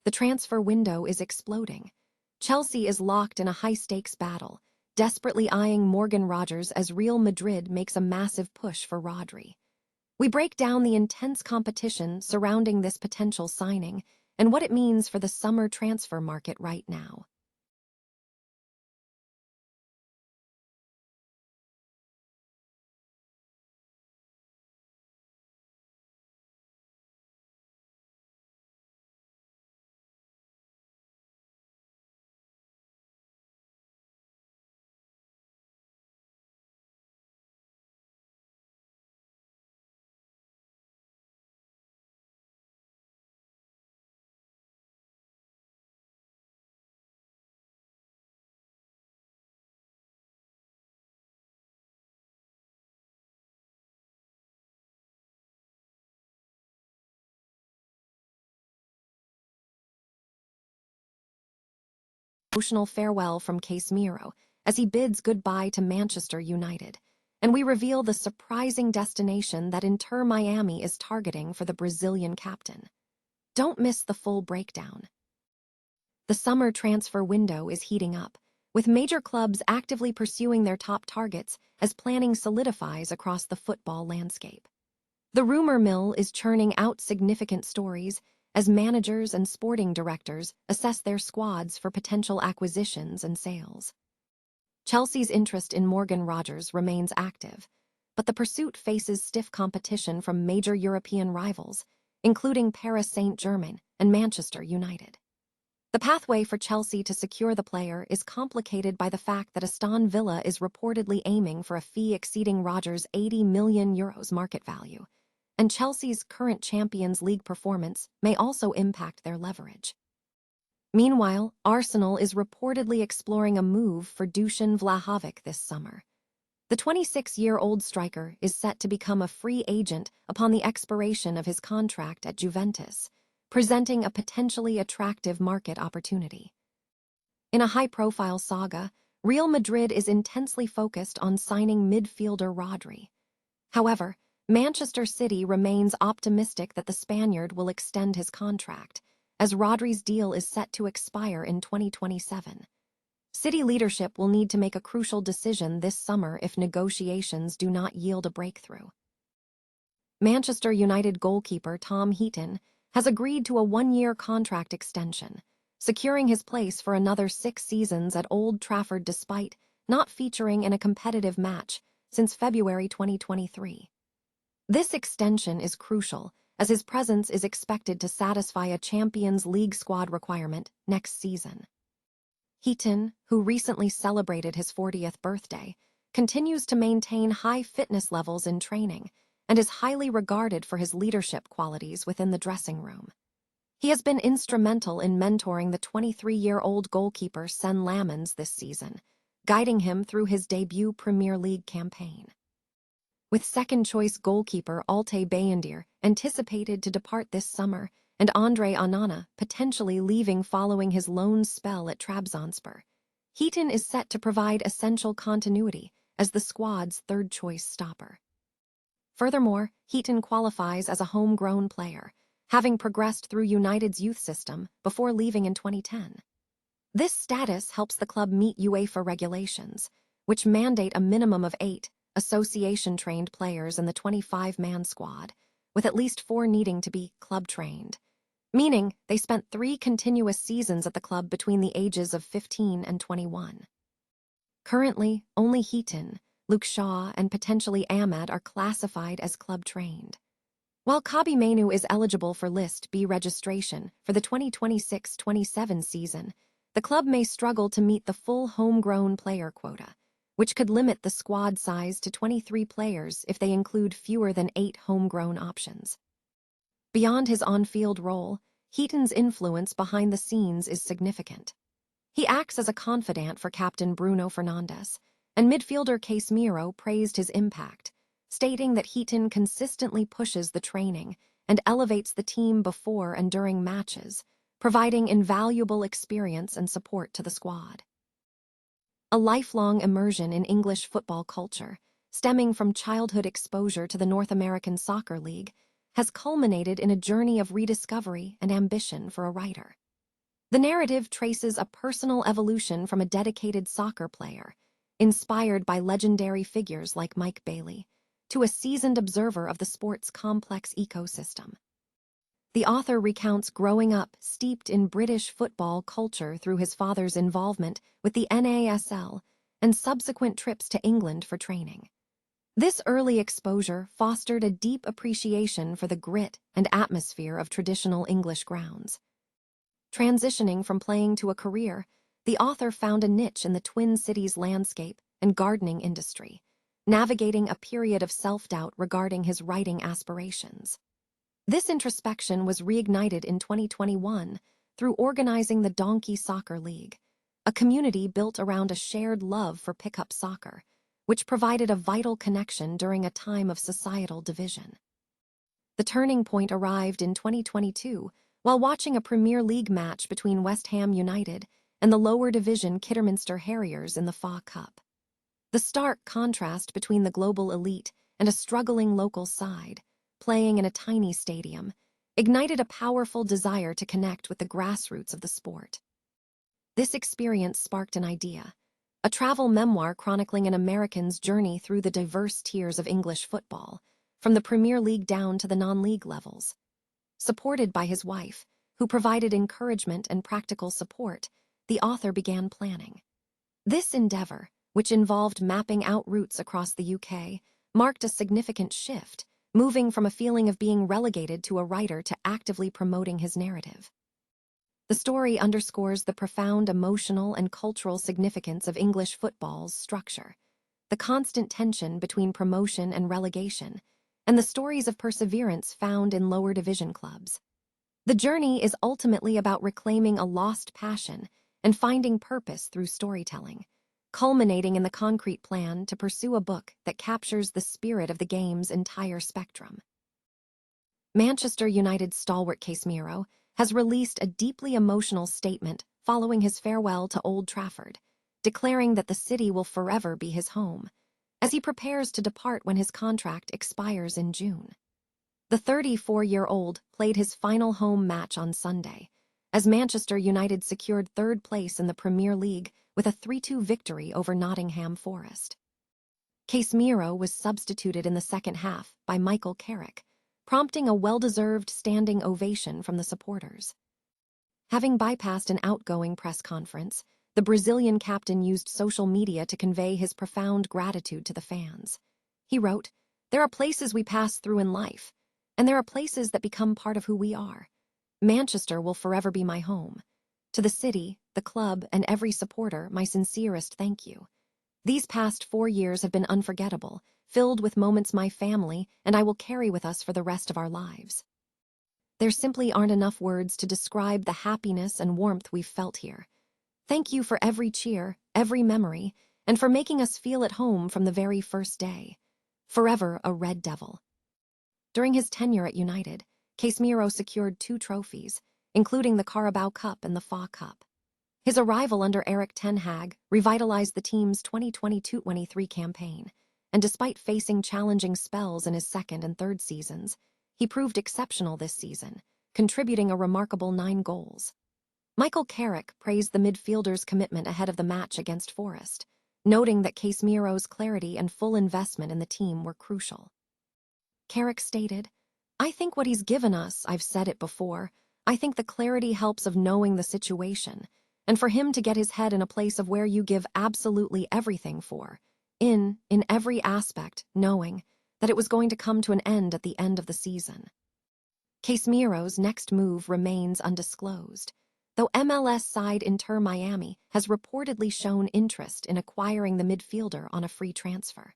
The transfer window is exploding. Chelsea is locked in a high-stakes battle, desperately eyeing Morgan Rogers as Real Madrid makes a massive push for Rodri. We break down the intense competition surrounding this potential signing and what it means for the summer transfer market right now. Emotional farewell from Casemiro as he bids goodbye to Manchester United, and we reveal the surprising destination that Inter Miami is targeting for the Brazilian captain. Don't miss the full breakdown. The summer transfer window is heating up, with major clubs actively pursuing their top targets as planning solidifies across the football landscape. The rumor mill is churning out significant stories as managers and sporting directors assess their squads for potential acquisitions and sales. Chelsea's interest in Morgan Rogers remains active, but the pursuit faces stiff competition from major European rivals, including Paris Saint-Germain and Manchester United. The pathway for Chelsea to secure the player is complicated by the fact that Aston Villa is reportedly aiming for a fee exceeding Rogers' €80 million market value, and Chelsea's current Champions League performance may also impact their leverage. Meanwhile, Arsenal is reportedly exploring a move for Dušan Vlahović this summer. The 26-year-old striker is set to become a free agent upon the expiration of his contract at Juventus, presenting a potentially attractive market opportunity. In a high-profile saga, Real Madrid is intensely focused on signing midfielder Rodri. However, Manchester City remains optimistic that the Spaniard will extend his contract, as Rodri's deal is set to expire in 2027. City leadership will need to make a crucial decision this summer if negotiations do not yield a breakthrough. Manchester United goalkeeper Tom Heaton has agreed to a one-year contract extension, securing his place for another 6 seasons at Old Trafford despite not featuring in a competitive match since February 2023. This extension is crucial, as his presence is expected to satisfy a Champions League squad requirement next season. Heaton, who recently celebrated his 40th birthday, continues to maintain high fitness levels in training and is highly regarded for his leadership qualities within the dressing room. He has been instrumental in mentoring the 23-year-old goalkeeper Sen Lammens this season, guiding him through his debut Premier League campaign. With second-choice goalkeeper Altay Bayındır anticipated to depart this summer and Andre Onana potentially leaving following his loan spell at Trabzonspor, Heaton is set to provide essential continuity as the squad's third-choice stopper. Furthermore, Heaton qualifies as a homegrown player, having progressed through United's youth system before leaving in 2010. This status helps the club meet UEFA regulations, which mandate a minimum of 8 association-trained players in the 25-man squad, with at least 4 needing to be club-trained, meaning they spent 3 continuous seasons at the club between the ages of 15 and 21. Currently, only Heaton, Luke Shaw, and potentially Ahmed are classified as club-trained. While Kabi Manu is eligible for List B registration for the 2026-27 season, the club may struggle to meet the full homegrown player quota, which could limit the squad size to 23 players if they include fewer than 8 homegrown options. Beyond his on-field role, Heaton's influence behind the scenes is significant. He acts as a confidant for captain Bruno Fernandes, and midfielder Casemiro praised his impact, stating that Heaton consistently pushes the training and elevates the team before and during matches, providing invaluable experience and support to the squad. A lifelong immersion in English football culture, stemming from childhood exposure to the North American Soccer League, has culminated in a journey of rediscovery and ambition for a writer. The narrative traces a personal evolution from a dedicated soccer player, inspired by legendary figures like Mike Bailey, to a seasoned observer of the sport's complex ecosystem. The author recounts growing up steeped in British football culture through his father's involvement with the NASL and subsequent trips to England for training. This early exposure fostered a deep appreciation for the grit and atmosphere of traditional English grounds. Transitioning from playing to a career, the author found a niche in the Twin Cities landscape and gardening industry, navigating a period of self-doubt regarding his writing aspirations. This introspection was reignited in 2021 through organizing the Donkey Soccer League, a community built around a shared love for pickup soccer, which provided a vital connection during a time of societal division. The turning point arrived in 2022 while watching a Premier League match between West Ham United and the lower division Kidderminster Harriers in the FA Cup. The stark contrast between the global elite and a struggling local side, playing in a tiny stadium, ignited a powerful desire to connect with the grassroots of the sport. This experience sparked an idea, a travel memoir chronicling an American's journey through the diverse tiers of English football, from the Premier League down to the non-league levels. Supported by his wife, who provided encouragement and practical support, the author began planning. This endeavor, which involved mapping out routes across the UK, marked a significant shift, moving from a feeling of being relegated to a writer to actively promoting his narrative. The story underscores the profound emotional and cultural significance of English football's structure, the constant tension between promotion and relegation, and the stories of perseverance found in lower division clubs. The journey is ultimately about reclaiming a lost passion and finding purpose through storytelling, culminating in the concrete plan to pursue a book that captures the spirit of the game's entire spectrum. Manchester United stalwart Casemiro has released a deeply emotional statement following his farewell to Old Trafford, declaring that the city will forever be his home, as he prepares to depart when his contract expires in June. The 34-year-old played his final home match on Sunday, as Manchester United secured third place in the Premier League with a 3-2 victory over Nottingham Forest. Casemiro was substituted in the second half by Michael Carrick, prompting a well-deserved standing ovation from the supporters. Having bypassed an outgoing press conference, the Brazilian captain used social media to convey his profound gratitude to the fans. He wrote, "There are places we pass through in life, and there are places that become part of who we are. Manchester will forever be my home. To the city, the club, and every supporter, my sincerest thank you. These past 4 years have been unforgettable, filled with moments my family and I will carry with us for the rest of our lives. There simply aren't enough words to describe the happiness and warmth we've felt here. Thank you for every cheer, every memory, and for making us feel at home from the very first day. Forever a Red Devil." During his tenure at United, Casemiro secured 2 trophies, including the Carabao Cup and the FA Cup. His arrival under Erik ten Hag revitalized the team's 2022-23 campaign, and despite facing challenging spells in his second and third seasons, he proved exceptional this season, contributing a remarkable 9 goals. Michael Carrick praised the midfielder's commitment ahead of the match against Forest, noting that Casemiro's clarity and full investment in the team were crucial. Carrick stated, "I think what he's given us, I've said it before, I think the clarity helps of knowing the situation, and for him to get his head in a place of where you give absolutely everything for, in every aspect, knowing that it was going to come to an end at the end of the season." Casemiro's next move remains undisclosed, though MLS side Inter Miami has reportedly shown interest in acquiring the midfielder on a free transfer.